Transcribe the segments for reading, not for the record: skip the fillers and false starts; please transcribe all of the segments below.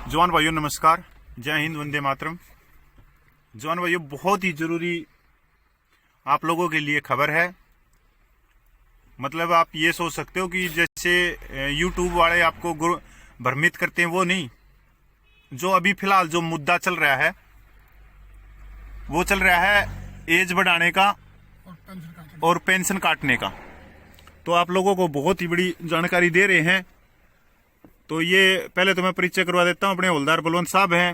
जवान भाइयों नमस्कार, जय हिंद, वंदे मातरम। जवान भाइयों, बहुत ही जरूरी आप लोगों के लिए खबर है। मतलब आप ये सोच सकते हो कि जैसे यूट्यूब वाले आपको भ्रमित करते हैं, वो नहीं। जो अभी फिलहाल जो मुद्दा चल रहा है वो चल रहा है एज बढ़ाने का और पेंशन काटने का। तो आप लोगों को बहुत ही बड़ी जानकारी दे रहे हैं। तो ये पहले तो मैं परिचय करवा देता हूं। अपने हवलदार बलवंत साहब हैं,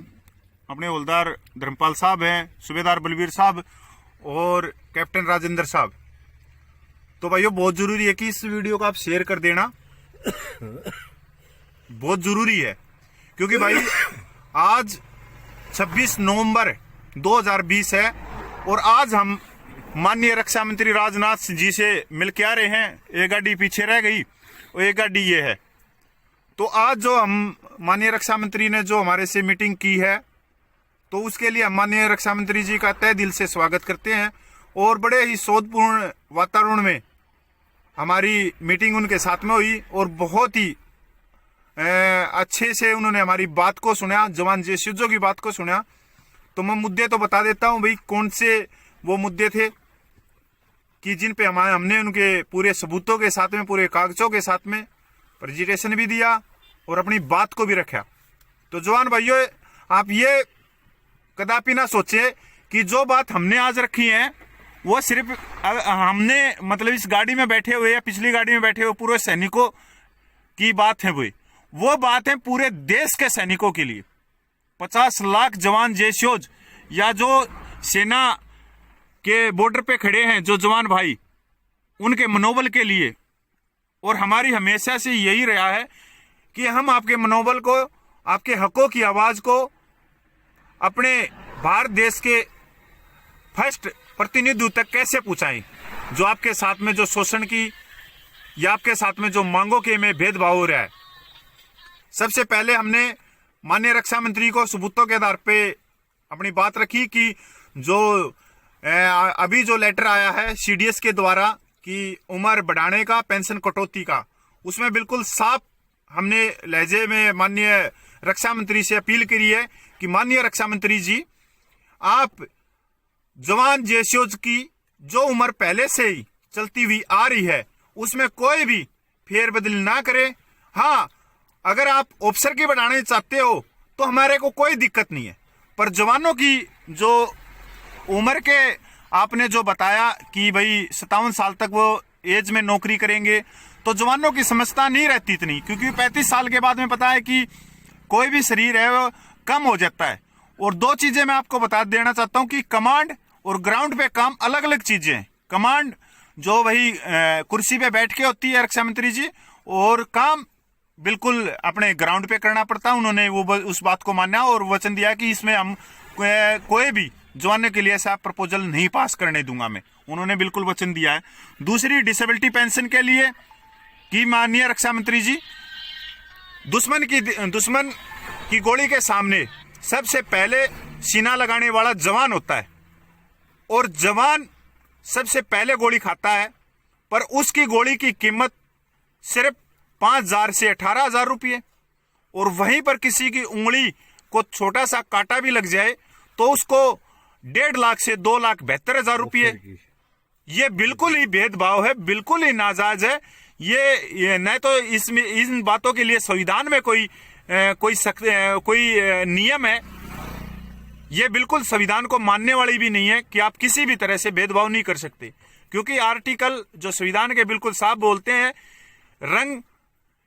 अपने हवलदार धर्मपाल साहब हैं, सूबेदार बलवीर साहब और कैप्टन राजेंद्र साहब। तो भाइयों, बहुत जरूरी है कि इस वीडियो को आप शेयर कर देना। बहुत जरूरी है क्योंकि भाई आज 26 नवंबर 2020 है और आज हम माननीय रक्षा मंत्री राजनाथ जी से मिलके आ रहे हैं। एक गाड़ी पीछे रह गई और एक गाड़ी ये है। तो आज जो हम माननीय रक्षा मंत्री ने जो हमारे से मीटिंग की है, तो उसके लिए हम माननीय रक्षा मंत्री जी का तहे दिल से स्वागत करते हैं। और बड़े ही सौहार्दपूर्ण वातावरण में हमारी मीटिंग उनके साथ में हुई और बहुत ही अच्छे से उन्होंने हमारी बात को सुना, जवान जेसीओ की बात को सुना। तो मैं मुद्दे तो बता देता हूं भाई, कौन से वो मुद्दे थे कि जिन पे हमने उनके पूरे सबूतों के साथ में, पूरे कागजों के साथ में प्रेजेंटेशन भी दिया और अपनी बात को भी रखा। तो जवान भाइयों, आप ये कदापि ना सोचे कि जो बात हमने आज रखी है वो सिर्फ हमने मतलब इस गाड़ी में बैठे हुए या पिछली गाड़ी में बैठे हुए पूरे सैनिकों की बात है। वो बात है पूरे देश के सैनिकों के लिए। 50 लाख जवान जेसीओज या जो सेना के बॉर्डर पे खड़े हैं जो जवान भाई, उनके मनोबल के लिए। और हमारी हमेशा से यही रहा है कि हम आपके मनोबल को, आपके हकों की आवाज को अपने भारत देश के फर्स्ट प्रतिनिधि तक कैसे पहुंचाएं। जो आपके साथ में जो शोषण की या आपके साथ में जो मांगों के में भेदभाव हो रहा है, सबसे पहले हमने माननीय रक्षा मंत्री को सबूतों के आधार पे अपनी बात रखी कि जो अभी जो लेटर आया है सीडीएस के द्वारा कि उम्र बढ़ाने का, पेंशन कटौती का, उसमें बिल्कुल साफ हमने लहजे में माननीय रक्षा मंत्री से अपील करी है कि माननीय रक्षा मंत्री जी, आप जवान जेसीओज की जो उम्र पहले से ही चलती हुई आ रही है उसमें कोई भी फेरबदल ना करें। हाँ, अगर आप ऑफिसर की बढ़ाने चाहते हो तो हमारे को कोई दिक्कत नहीं है, पर जवानों की जो उम्र के आपने जो बताया कि भाई 57 साल तक वो एज में नौकरी करेंगे, तो जवानों की समझता नहीं रहती इतनी, क्योंकि 35 साल के बाद में पता है कि कोई भी शरीर है वो कम हो जाता है। और दो चीजें मैं आपको बता देना चाहता हूं कि कमांड और ग्राउंड पे काम अलग अलग चीजें हैं। कमांड जो वही कुर्सी पे बैठ के होती है रक्षा मंत्री जी, और काम बिल्कुल अपने ग्राउंड पे करना पड़ता है। उन्होंने वो उस बात को माना और वचन दिया कि इसमें हम कोई भी जवानों के लिए ऐसा प्रपोजल नहीं पास करने दूंगा मैं। उन्होंने बिल्कुल वचन दिया है। दूसरी, डिसेबिलिटी पेंशन के लिए कि माननीय रक्षा मंत्री जी, दुश्मन की गोली के सामने सबसे पहले सीना लगाने वाला जवान होता है और जवान सबसे पहले गोली खाता है, पर उसकी गोली की कीमत सिर्फ 5,000 से 18,000 रुपये। और वहीं पर किसी की उंगली को छोटा सा कांटा भी लग जाए तो उसको 1.5 लाख से 2,72,000 रुपये। ये बिल्कुल ही भेदभाव है, बिल्कुल ही नाजायज है। ये न तो इसमें इन बातों के लिए संविधान में कोई नियम है। ये बिल्कुल संविधान को मानने वाली भी नहीं है कि आप किसी भी तरह से भेदभाव नहीं कर सकते, क्योंकि आर्टिकल जो संविधान के बिल्कुल साफ बोलते हैं, रंग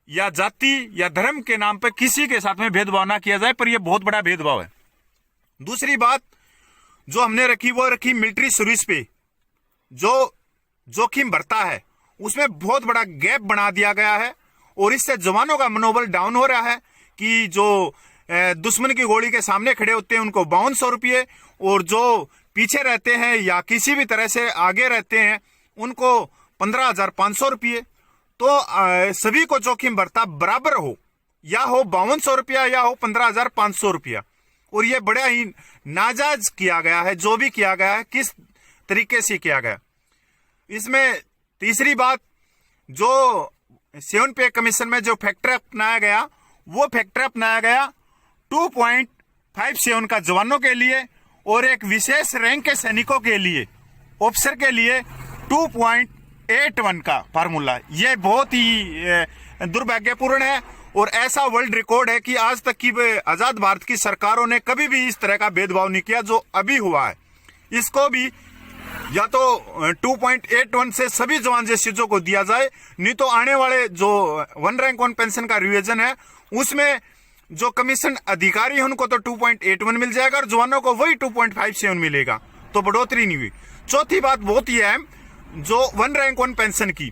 या जाति या धर्म के नाम पर किसी के साथ में भेदभाव ना किया जाए, पर यह बहुत बड़ा भेदभाव है। दूसरी बात जो हमने रखी वो रखी मिलिट्री सर्विस पे जो जोखिम बढ़ता है, उसमें बहुत बड़ा गैप बना दिया गया है और इससे जवानों का मनोबल डाउन हो रहा है कि जो दुश्मन की गोली के सामने खड़े होते हैं उनको 5200 रुपये, और जो पीछे रहते हैं या किसी भी तरह से आगे रहते हैं उनको 15,500 रुपये। तो सभी को जोखिम बढ़ता बराबर हो, या हो 5200 रुपया या हो 15,500 रुपया। और ये बड़ा ही नाजायज किया गया है। जो भी किया गया है किस तरीके से किया गया। इसमें तीसरी बात, जो 7 पे कमीशन में जो फैक्टर अपनाया गया, वो फैक्टर अपनाया गया 2.57 का जवानों के लिए और एक विशेष रैंक के सैनिकों के लिए, ऑफिसर के लिए 2.81 का फार्मूला। ये बहुत ही दुर्भाग्यपूर्ण है और ऐसा वर्ल्ड रिकॉर्ड है कि आज तक की आजाद भारत की सरकारों ने कभी भी इस तरह का भेदभाव नहीं किया जो अभी हुआ है। इसको भी या तो 2.81 से सभी जवान जैसी चीजों को दिया जाए, नहीं तो आने वाले जो 1 रैंक 1 पेंशन का रिवीजन है उसमें जो कमीशन अधिकारी है उनको तो 2.81 मिल जाएगा और जवानों को वही 2.57 मिलेगा, तो बढ़ोतरी नहीं हुई। चौथी बात बहुत ही अहम, जो 1 रैंक 1 पेंशन की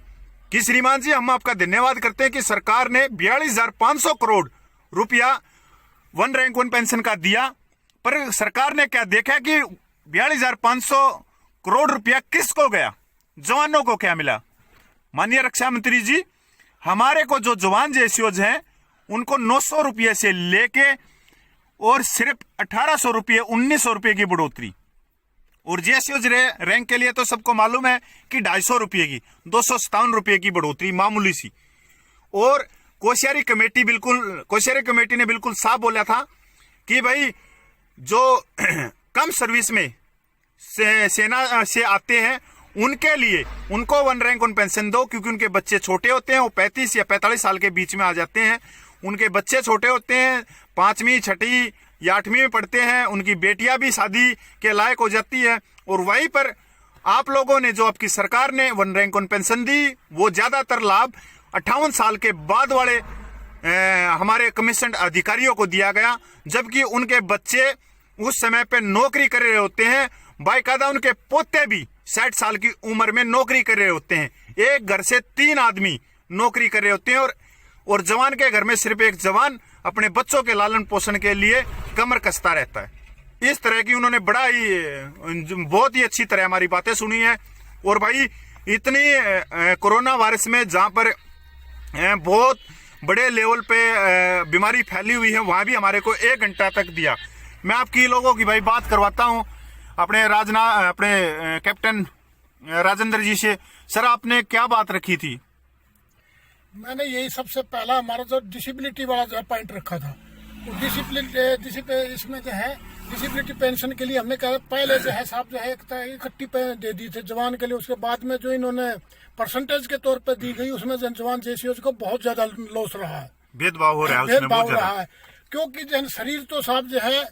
कि श्रीमान जी हम आपका धन्यवाद करते हैं कि सरकार ने 42,500 करोड़ रुपया 1 रैंक 1 पेंशन का दिया, पर सरकार ने क्या देखा कि 42,500 करोड़ रुपया किसको गया, जवानों को क्या मिला। माननीय रक्षा मंत्री जी, हमारे को जो जवान जेसीओज हैं उनको 900 रुपये से लेके और सिर्फ 1800 रुपये 1900 रुपये की बढ़ोतरी, और जेसीओज रैंक के लिए तो सबको मालूम है कि 250 रुपये की 257 रुपये की बढ़ोतरी मामूली सी। और कोश्यारी कमेटी ने बिल्कुल साफ बोला था कि भाई जो कम सर्विस में सेना से आते हैं उनके लिए उनको 1 रैंक 1 पेंशन दो, क्योंकि उनके बच्चे छोटे होते हैं, वो 35 या 45 साल के बीच में आ जाते हैं, उनके बच्चे छोटे होते हैं, 5वीं 6ठी या 8वीं में पढ़ते हैं, उनकी बेटियां भी शादी के लायक हो जाती है, और वहीं पर आप लोगों ने जो आपकी सरकार ने 1 रैंक 1 पेंशन दी वो ज्यादातर लाभ 58 साल के बाद वाले हमारे कमीशन अधिकारियों को दिया गया, जबकि उनके बच्चे उस समय पे नौकरी कर रहे होते हैं, बाकायदा उनके पोते भी 60 साल की उम्र में नौकरी कर रहे होते हैं। एक घर से 3 आदमी नौकरी कर रहे होते हैं और जवान के घर में सिर्फ एक जवान अपने बच्चों के लालन पोषण के लिए कमर कसता रहता है। इस तरह की उन्होंने बहुत ही अच्छी तरह हमारी बातें सुनी है। और भाई इतनी कोरोना वायरस में जहां पर बहुत बड़े लेवल पे बीमारी फैली हुई है, वहां भी हमारे को 1 घंटा तक दिया। मैं आपकी लोगों की भाई बात करवाता हूं अपने कैप्टन राजेंद्र जी से। सर, आपने क्या बात रखी थी? मैंने यही सबसे पहला हमारा जो डिसेबिलिटी वाला जो पॉइंट रखा था, इसमें जो है डिसेबिलिटी पेंशन के लिए हमने कहा पहले जो है साहब जो है इकट्ठी दे दी थे जवान के लिए, उसके बाद में जो इन्होंने परसेंटेज के तौर पे दी गई उसमें जवान जेसीओज को बहुत ज्यादा लॉस रहा है, भेदभाव हो रहा है, भेदभाव रहा है। क्योंकि जो शरीर तो साहब जो है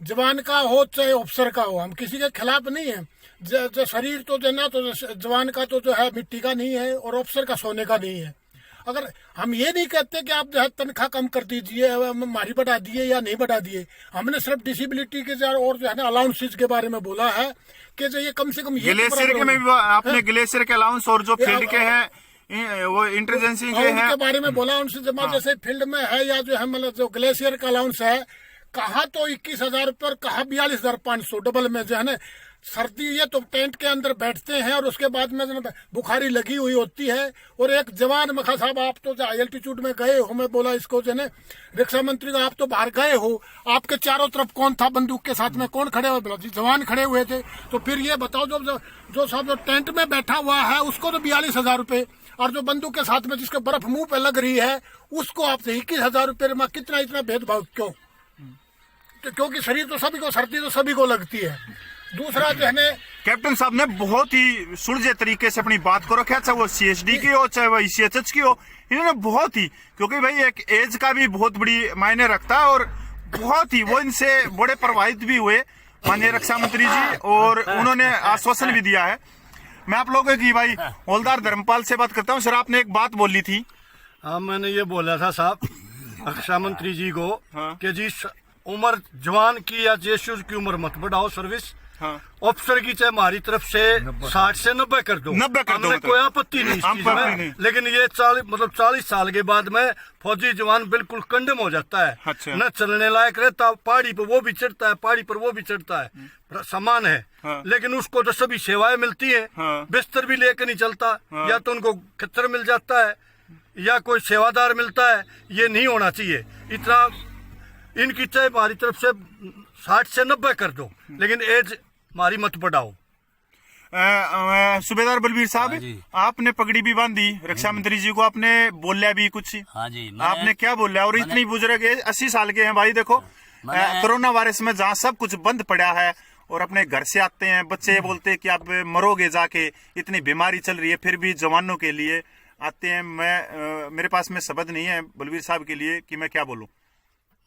जवान का हो चाहे ऑफिसर का हो, हम किसी के खिलाफ नहीं है। जो शरीर तो जो ना तो जवान का तो जो है मिट्टी का नहीं है और ऑफिसर का सोने का नहीं है। अगर हम ये नहीं कहते कि आप जो है तनख्वाह कम कर दीजिए, मारी बढ़ा दिए या नहीं बढ़ा दिए, हमने सिर्फ डिसेबिलिटी के और जो है ना अलाउंसेज के बारे में बोला है कि जो ये कम से कम ग्लेशियर के में भी आपने ग्लेशियर के अलाउंस और जो फील्ड के हैं वो इंटेलिजेंसी के हैं के बारे में बोला। उनसे जमा जैसे फील्ड में है या जो है मतलब जो ग्लेशियर का अलाउंस है, कहा तो 21,000 रुपये और कहा 42,500 डबल में जो है ना। सर्दी ये तो टेंट के अंदर बैठते हैं और उसके बाद में बुखारी लगी हुई होती है। और एक जवान मखा साहब, आप तो हाई एल्टीट्यूड में गए हो, मैं बोला इसको जो है रक्षा मंत्री को, आप तो बाहर गए हो, आपके चारों तरफ कौन था बंदूक के साथ में, कौन खड़े हुए? बोला जी जवान खड़े हुए थे। तो फिर ये बताओ जो साहब जो टेंट में बैठा हुआ है उसको तो 42,000 रुपये, और जो बंदूक के साथ में जिसके बर्फ मुंह पे लग रही है उसको आपसे 21,000 रुपये में इतना भेदभाव क्यों? क्योंकि शरीर तो सभी को, सर्दी तो सभी को लगती है। दूसरा जो है कैप्टन साहब ने बहुत ही सुलझे तरीके से अपनी बात को रखा, चाहे वो सीएचडी की हो चाहे वो ईसीएचएच की हो। इन्होंने बहुत ही, क्योंकि भाई एक एज का भी बहुत बड़ी मायने रखता है और बहुत ही वो इनसे बड़े प्रभावित भी हुए माननीय रक्षा मंत्री जी, और उन्होंने आश्वासन भी दिया है। मैं आप लोगों की भाई हौलदार धर्मपाल से बात करता हूँ। सर, आपने एक बात बोली थी। हाँ, मैंने ये बोला था साहब रक्षा मंत्री जी को कि जी उम्र जवान की या जेसीओ की उम्र मत बढ़ाओ सर्विस। ऑफिसर की चाहे हमारी तरफ से 60 से 90 कर दो, 90 कर दो, कोई आपत्ति नहीं इस चीज में। लेकिन ये 40 साल के बाद में फौजी जवान बिल्कुल कंडम हो जाता है। अच्छा। न चलने लायक रहता, पहाड़ी पर वो भी चढ़ता है, पहाड़ी पर वो भी चढ़ता है, समान है। लेकिन उसको तो सभी सेवाएं मिलती है, बिस्तर भी लेकर नहीं चलता, या तो उनको खच्चर मिल जाता है या कोई सेवादार मिलता है। ये नहीं होना चाहिए। इतना इनकी चाहे हमारी तरफ से 60 से 90 कर दो, लेकिन एज हमारी मत बढ़ाओ। सूबेदार बलबीर साहब, आपने पगड़ी भी बांधी, रक्षा मंत्री जी को आपने बोलिया भी कुछ। हाँ जी, आपने क्या बोलिया? और इतनी बुजुर्ग 80 साल के हैं भाई, देखो कोरोना वायरस में जहाँ सब कुछ बंद पड़ा है और अपने घर से आते हैं बच्चे बोलते हैं कि आप मरोगे जाके, इतनी बीमारी चल रही है, फिर भी जवानों के लिए आते हैं। मेरे पास में शब्द नहीं है बलवीर साहब के लिए कि मैं क्या बोलूं।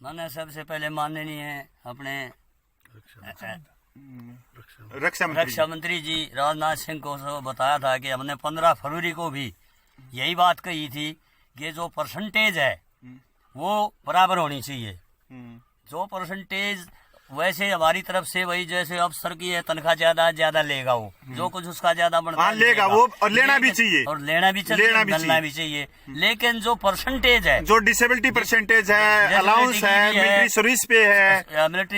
मैंने सबसे पहले माननीय है अपने रक्षा मंत्री जी राजनाथ सिंह को बताया था कि हमने 15 फरवरी को भी यही बात कही थी कि जो परसेंटेज है वो बराबर होनी चाहिए। जो परसेंटेज वैसे हमारी तरफ से वही जैसे अफसर की है तनख्वाह ज्यादा लेगा, वो जो कुछ उसका ज्यादा बनता है लेगा वो, और लेना भी चाहिए, और लेना भी चाहिए। लेकिन जो परसेंटेज है, जो डिसेबिलिटी परसेंटेज है, अलाउंस है, मिलिट्री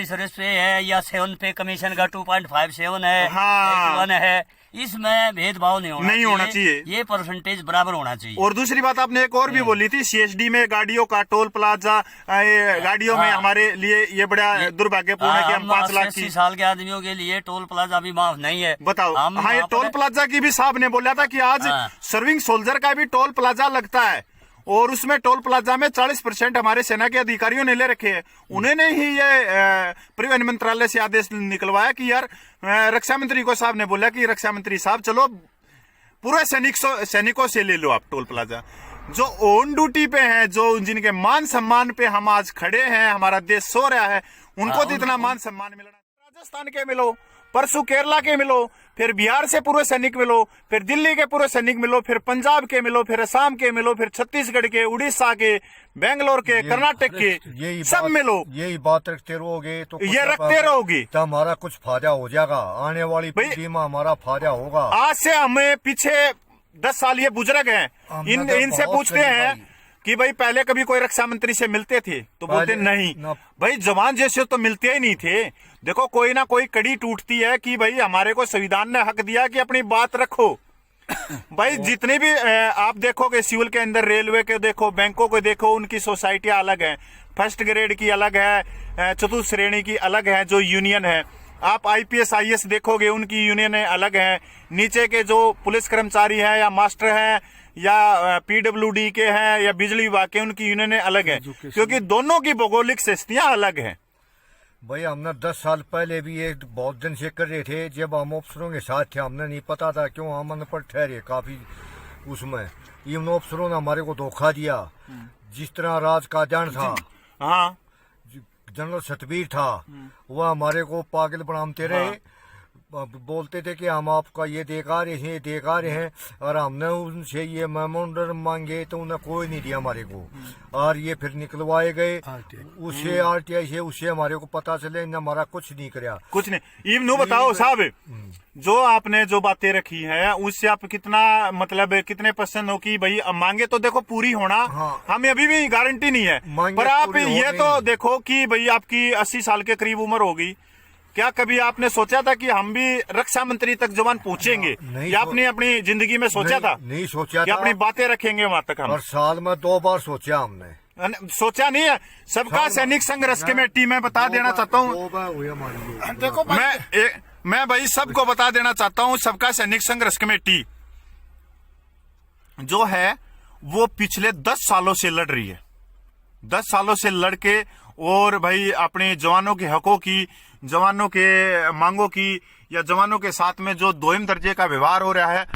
सर्विस पे है या 7 पे कमीशन का 2.57 है, हाँ, 1 है, इसमें भेदभाव नहीं होना चाहिए। ये परसेंटेज बराबर होना चाहिए। और दूसरी बात आपने एक और भी बोली थी, सीएसडी में गाड़ियों का टोल प्लाजा, गाड़ियों में हमारे लिए ये बड़ा दुर्भाग्यपूर्ण है कि हम 5 लाख 80 साल के आदमियों के लिए टोल प्लाजा भी माफ नहीं है। बताओ। हाँ, ये टोल प्लाजा की भी साहब ने बोला था कि आज सर्विंग सोल्जर का भी टोल प्लाजा लगता है, और उसमें टोल प्लाजा में 40% हमारे सेना के अधिकारियों ने ले रखे हैं। उन्होंने ही ये परिवहन मंत्रालय से आदेश निकलवाया कि यार, रक्षा मंत्री को साहब ने बोला कि रक्षा मंत्री साहब चलो पूरे सैनिकों से ले लो आप टोल प्लाजा, जो ऑन ड्यूटी पे हैं, जो जिनके मान सम्मान पे हम आज खड़े हैं, हमारा देश सो रहा है, उनको तो इतना मान सम्मान मिलना। राजस्थान के मिलो, परसों केरला के मिलो, फिर बिहार से पूर्व सैनिक मिलो, फिर दिल्ली के पूर्व सैनिक मिलो, फिर पंजाब के मिलो, फिर असम के मिलो, फिर छत्तीसगढ़ के, उड़ीसा के, बेंगलोर के, कर्नाटक के, सब मिलो। यही बात रखते रहोगे तो ये रखते रहोगे तो हमारा कुछ फायदा हो जाएगा, आने वाली पीढ़ी में हमारा फायदा होगा। आज से हमें पीछे 10 साल ये बुजुर्ग हैं, इनसे पूछते हैं कि भाई पहले कभी कोई रक्षा मंत्री से मिलते थे, तो बोलते नहीं भाई, जवान जैसे तो मिलते ही नहीं थे। देखो कोई ना कोई कड़ी टूटती है कि भाई हमारे को संविधान ने हक दिया कि अपनी बात रखो। भाई जितने भी आप देखोगे सिविल के अंदर, रेलवे के देखो, बैंकों को देखो, उनकी सोसाइटियां अलग हैं, फर्स्ट ग्रेड की अलग है, चतुर्थ श्रेणी की अलग है जो यूनियन है। आप IPS IAS देखोगे, उनकी यूनियन अलग है। नीचे के जो पुलिस कर्मचारी है या मास्टर है या PWD के हैं या बिजली विभाग के, उनकी यूनियन अलग है, क्योंकि दोनों की भौगोलिक स्थितियां अलग हैं। भाई हमने 10 साल पहले भी एक बहुत दिन से कर रहे थे, जब हम अफसरों के साथ थे, हमने नहीं पता था क्यों हम अनपढ़ ठहरे काफी उसमें। इन अफसरों ने हमारे को धोखा दिया। जिस तरह राज का जान था, हाँ, जनरल सतबीर था, वह हमारे को पागल बनाते रहे। बोलते थे कि हम आपका ये देखा रहे हैं, और हमने उनसे ये मेमोरेंडम मांगे तो उन्हें कोई नहीं दिया हमारे को, और ये फिर निकलवाए गए उससे RTI से, उससे हमारे को पता चले इन्हें हमारा कुछ नहीं कराया, कुछ नहीं। इवन बताओ साहब, जो आपने जो बातें रखी है उससे आप कितना मतलब कितने % हो कि भाई मांगे तो देखो पूरी होना, हाँ, हमें अभी भी गारंटी नहीं है, पर आप ये तो देखो कि भाई आपकी 80 साल के करीब उम्र होगी, क्या कभी आपने सोचा था कि हम भी रक्षा मंत्री तक जवान पहुंचेंगे? या आपने अपनी जिंदगी में सोचा था? नहीं सोचा कि अपनी बातें रखेंगे वहां तक हम? और साल में 2 बार सोचा हमने, सोचा नहीं है। सबका सैनिक संघर्ष कमेटी में बता देना चाहता हूँ, देखो मैं भाई सबको बता देना चाहता हूँ, सबका सैनिक संघर्ष कमेटी जो है वो पिछले 10 सालों से लड़ रही है। 10 सालों से लड़के, और भाई अपने जवानों के हकों की, जवानों के मांगों की, या जवानों के साथ में जो दोयम दर्जे का व्यवहार हो रहा है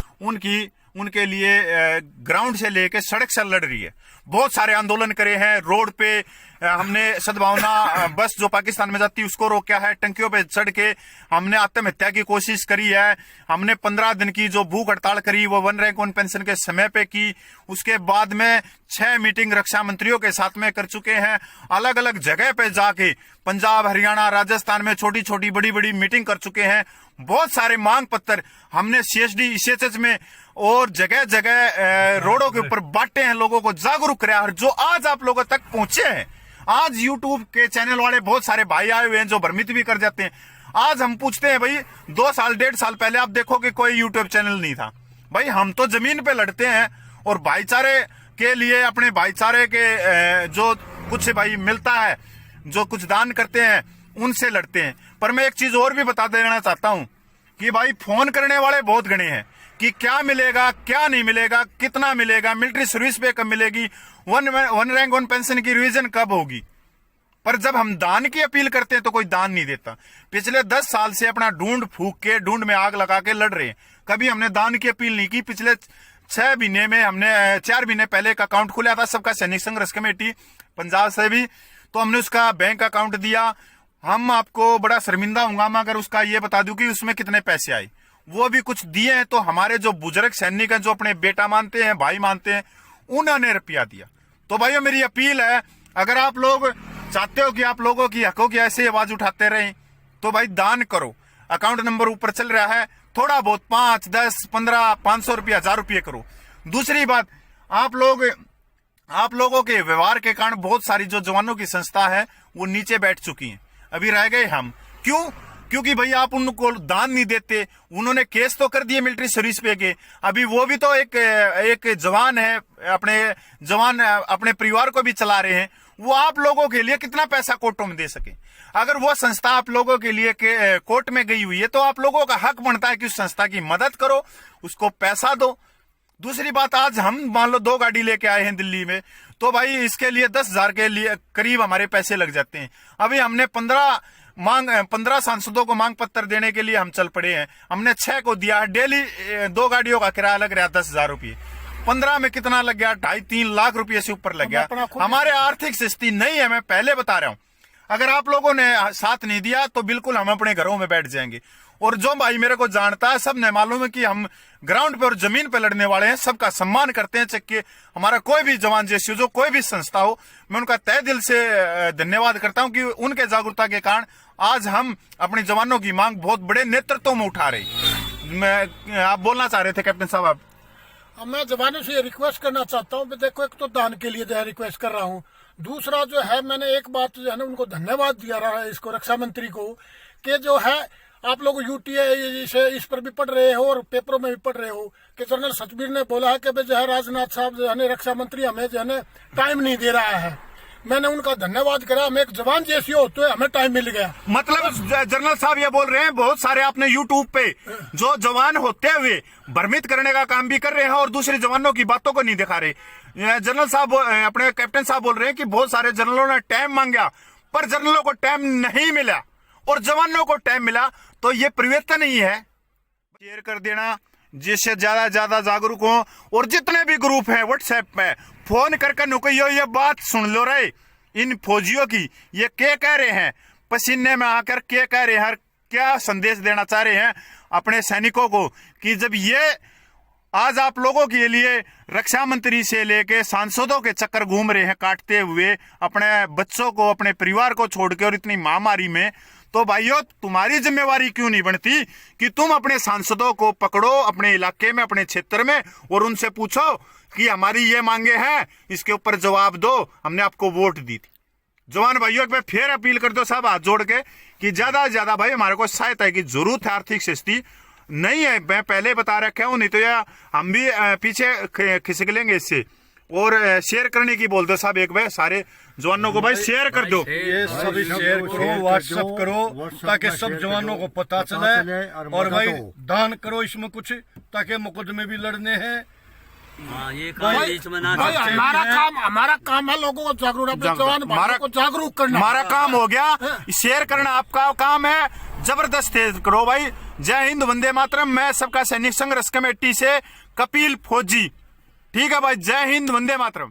उनके लिए ग्राउंड से लेके सड़क से लड़ रही है। बहुत सारे आंदोलन करे हैं, रोड पे हमने सद्भावना बस जो पाकिस्तान में जाती है उसको रोका है, टंकियों पे चढ़ के हमने आत्महत्या की कोशिश करी है, हमने 15 दिन की जो भूख हड़ताल करी वो 1 रैंक 1 पेंशन के समय पे की। उसके बाद में 6 मीटिंग रक्षा मंत्रियों के साथ में कर चुके हैं, अलग अलग जगह पे जाके पंजाब, हरियाणा, राजस्थान में छोटी छोटी बड़ी बड़ी मीटिंग कर चुके हैं। बहुत सारे मांग पत्र हमने CSD ECHS में और जगह जगह रोडों के ऊपर बांटे हैं, लोगों को जागरूक कराया, और जो आज आप लोगों तक पहुंचे हैं। आज YouTube के चैनल वाले बहुत सारे भाई आए हुए हैं जो भ्रमित भी कर जाते हैं। आज हम पूछते हैं भाई 2 साल 1.5 साल पहले आप देखोगे कोई YouTube चैनल नहीं था। भाई हम तो जमीन पे लड़ते हैं और भाईचारे के लिए, अपने भाईचारे के जो कुछ भाई मिलता है, जो कुछ दान करते हैं, उनसे लड़ते हैं। पर मैं एक चीज और भी बता देना चाहता हूं कि भाई फोन करने वाले बहुत गणे हैं कि क्या मिलेगा, क्या नहीं मिलेगा, कितना मिलेगा, मिलिट्री सर्विस पे कब मिलेगी, 1 रैंक 1 पेंशन की रिवीजन कब होगी। पर जब हम दान की अपील करते हैं तो कोई दान नहीं देता। पिछले 10 साल से अपना ढूंढ फूक के, ढूंढ में आग लगा के लड़ रहे हैं। कभी हमने दान की अपील नहीं की। पिछले 6 महीने में हमने 4 महीने पहले एक अकाउंट खुला था सबका सैनिक संघर्ष कमेटी पंजाब से भी, तो हमने उसका बैंक अकाउंट दिया। हम आपको बड़ा शर्मिंदा होऊंगा मैं अगर उसका ये बता दूं कि उसमें कितने पैसे आए। वो भी कुछ दिए हैं तो हमारे जो बुजुर्ग सैनिक हैं, जो अपने बेटा मानते हैं, भाई मानते हैं, उन्होंने रुपया दिया। तो भाइयों मेरी अपील है, अगर आप लोग चाहते हो कि आप लोगों की हकों की ऐसे आवाज उठाते रहें तो भाई दान करो। अकाउंट नंबर ऊपर चल रहा है, थोड़ा बहुत 5, 10, 15, 500 रुपया, 1000 रुपये करो। दूसरी बात, आप लोगों के व्यवहार के कारण बहुत सारी जो जवानों की संस्था है वो नीचे बैठ चुकी है। अभी रह गए हम, क्यों? क्योंकि भाई आप उनको दान नहीं देते। उन्होंने केस तो कर दिए मिलिट्री सर्विस पे के, अभी वो भी तो एक जवान है, अपने परिवार को भी चला रहे हैं। वो आप लोगों के लिए कितना पैसा कोर्टों में दे सके? अगर वो संस्था आप लोगों के लिए कोर्ट में गई हुई है तो आप लोगों का हक बनता है कि उस संस्था की मदद करो, उसको पैसा दो। दूसरी बात, आज हम मान लो 2 गाड़ी लेके आए हैं दिल्ली में, तो भाई इसके लिए 10,000 के लिए करीब हमारे पैसे लग जाते हैं। अभी हमने 15 सांसदों को मांग पत्र देने के लिए हम चल पड़े हैं। हमने 6 को दिया है। डेली 2 गाड़ियों का किराया लग रहा है 10,000 रुपये। 15 में कितना लग गया? 2.5-3 लाख रुपये से ऊपर लग गया। हमारे आर्थिक स्थिति नहीं है, मैं पहले बता रहा हूं। अगर आप लोगों ने साथ नहीं दिया तो बिल्कुल हम अपने घरों में बैठ जाएंगे। और जो भाई मेरे को जानता है, सब ने मालूम है कि हम ग्राउंड पे और जमीन पे लड़ने वाले हैं, सबका सम्मान करते हैं। चक्के हमारा कोई भी जवान जैसी जो कोई भी संस्था हो, मैं उनका तहे दिल से धन्यवाद करता हूं कि उनके जागरूकता के कारण आज हम अपने जवानों की मांग बहुत बड़े नेतृत्व में उठा रहे। आप बोलना चाह रहे थे कैप्टन साहब? आप? मैं जवानों से रिक्वेस्ट करना चाहता हूँ। देखो, एक तो दान के लिए जो है रिक्वेस्ट कर रहा हूँ। दूसरा जो है, मैंने एक बात जो है ना उनको धन्यवाद दिया रहा है, इसको रक्षा मंत्री को, कि जो है आप लोग यूटीआई इस पर भी पढ़ रहे हो और पेपरों में भी पढ़ रहे हो कि जनरल सतबीर ने बोला है कि जो है राजनाथ साहब जो है रक्षा मंत्री हमें जो है टाइम नहीं दे रहा है। मैंने उनका धन्यवाद करा, हम एक जवान जैसी हो तो हमें टाइम मिल गया। मतलब जनरल साहब ये बोल रहे हैं, बहुत सारे आपने यूट्यूब पे जो जवान होते हुए भ्रमित करने का काम भी कर रहे हैं और दूसरे जवानों की बातों को नहीं दिखा रहे। जनरल साहब, अपने कैप्टन साहब बोल रहे हैं कि बहुत सारे जनरलों ने टाइम मांगा पर जनरलों को टाइम नहीं मिला और जवानों को टाइम मिला, तो ये परिवर्तन ही है। शेयर कर देना जिससे ज्यादा जागरूक हो, और जितने भी ग्रुप हैं व्हाट्सएप पे फोन करके नुको ये बात सुन लो रहे इन फौजियों की, ये क्या कह रहे हैं, पसीने में आकर क्या कह रहे हैं, क्या संदेश देना चाह रहे हैं अपने सैनिकों को, कि जब ये आज आप लोगों के लिए रक्षा मंत्री से लेके सांसदों के चक्कर घूम रहे हैं काटते हुए अपने बच्चों को, अपने परिवार को छोड़ के और इतनी महामारी में, तो भाइयों तुम्हारी जिम्मेवारी क्यों नहीं बनती कि तुम अपने सांसदों को पकड़ो अपने इलाके में, अपने क्षेत्र में, और उनसे पूछो कि हमारी ये मांगे हैं, इसके ऊपर जवाब दो, हमने आपको वोट दी थी। जवान भाइयों मैं फिर अपील कर दो साहब हाथ जोड़ के कि ज्यादा से ज्यादा भाई हमारे को सहायता की जरूरत है। आर्थिक स्थिति नहीं है, मैं पहले बता रखा हूं, नहीं तो यार हम भी पीछे खिसक लेंगे इससे। और शेयर करने की बोल दो साहब एक बार सारे जवानों को, भाई शेयर कर दो, ये सभी शेयर करो, व्हाट्सएप करो ताकि सब जवानों को पता चले, और भाई दान करो इसमें कुछ, ताकि मुकदमे भी लड़ने हैं। ये भाई हमारा काम है लोगों को जागरूक, अपने जवान भाइयों को जागरूक करना। हमारा काम हो गया, शेयर करना आपका काम है, जबरदस्त करो भाई। जय हिंद, वंदे मातरम। मैं सबका सैनिक संघर्ष कमेटी से कपिल फौजी, ठीक है भाई, जय हिंद, वंदे मातरम।